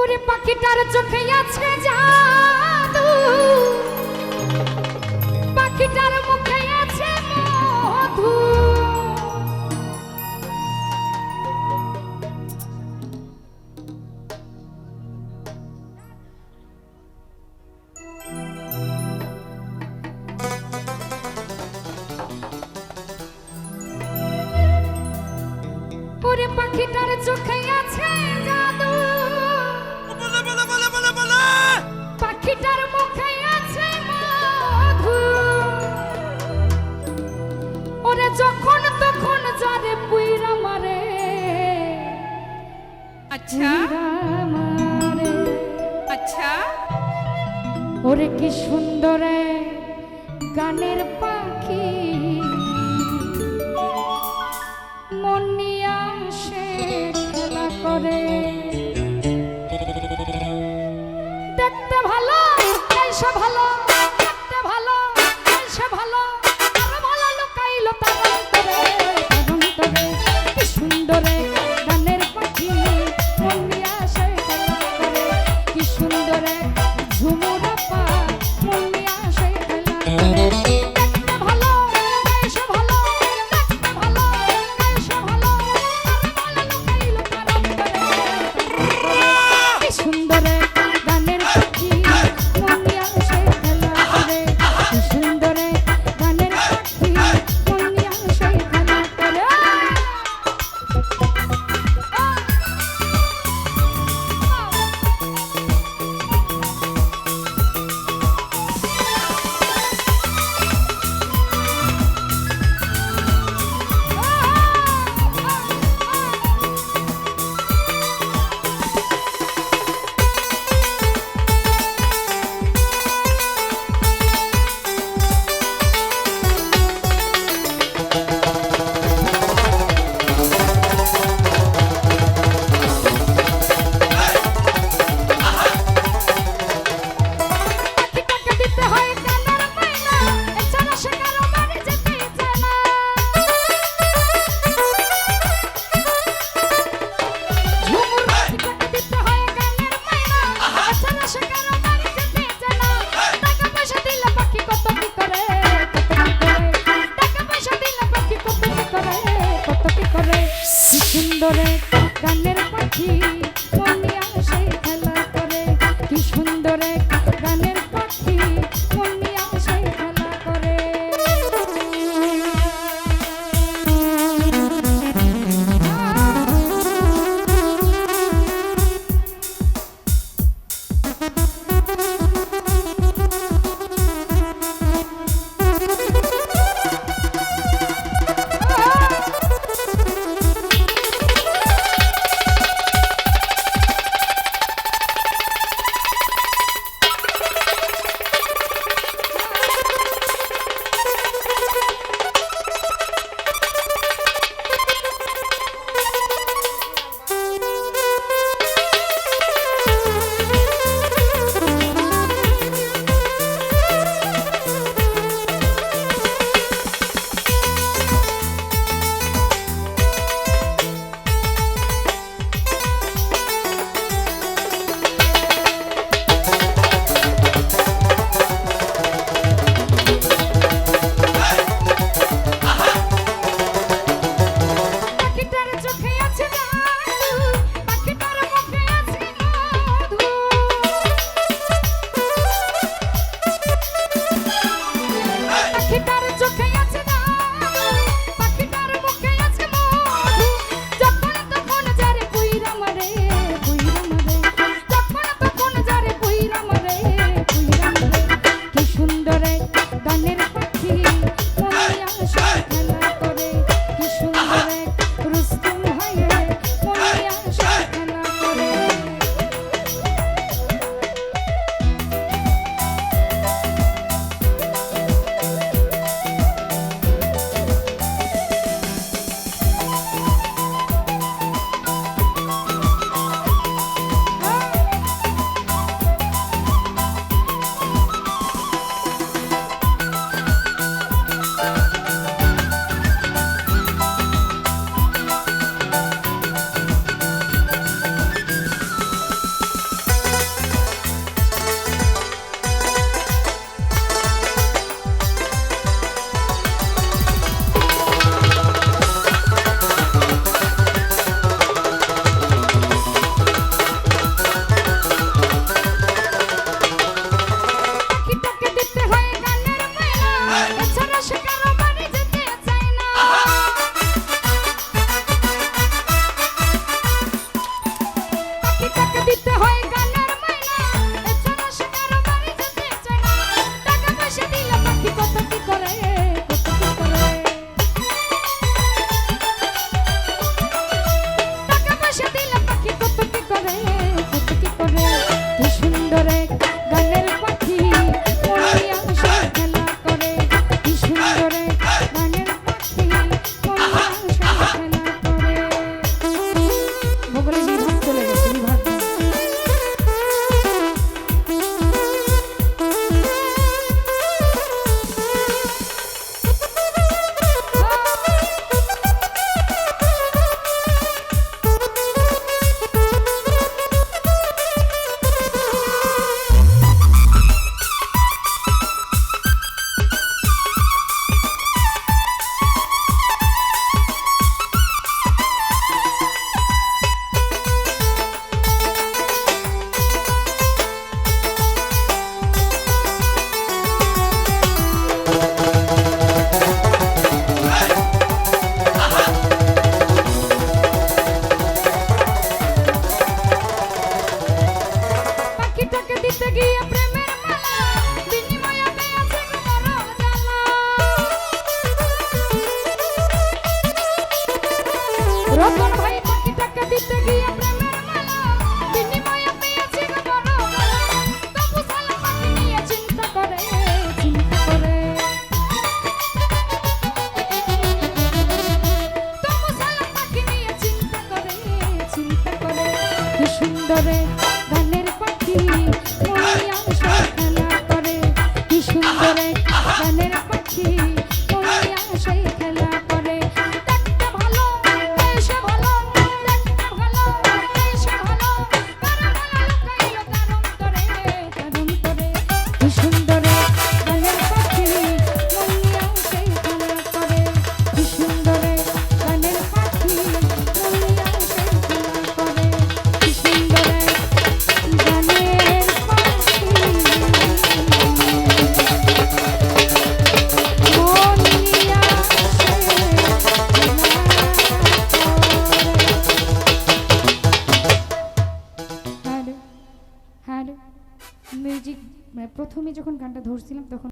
ওরে পাখিটার চোখে আছে জাদু, পাখিটার মুখে আছে মধু। ওরে পাখিটার চোখে আছে জাদু, পাখিটার মুখে আছে মধু। ওরে যখন তখন যারে পুইরা মারে, আচ্ছা মারে। আচ্ছা ওরে কি সুন্দর গানের পাখি, মন নিয়ে আসে খেলা করে। দেখতে ভালো এসে ভালো, দেখতে ভালো এসে ভালো, আরো ভালো লুকাইলো তার অন্তরে, তার অন্তরে। কি সুন্দর গানের পাখি, মন নিয়ে আসে খেলা করে। কি সুন্দর ঝুমুরা পা, মন নিয়ে আসে খেলা করে। দেখতে ভালো এসে ভালো, দেখতে ভালো এসে ভালো, আরো ভালো লুকাইলো তার অন্তরে। সুন্দরে গানের পাখি মনিয়া সে খেলা করে কি সুন্দরে গানের পাখি মনিয়া সে খেলা করে দেখতে ভালো এসে ভালো দেখতে ভালো এসে ভালো তার মালা লুকাইলো তার অন্তরে কি সুন্দরে গানের পাখি মনিয়া সে খেলা করে কি সুন্দরে গানের পাখি মনিয়া সে খেলা করে কি সুন্দরে গানের পাখি মনিয়া সে খেলা করে। মিউজিক মানে প্রথমে যখন গানটা ধরছিলাম তখন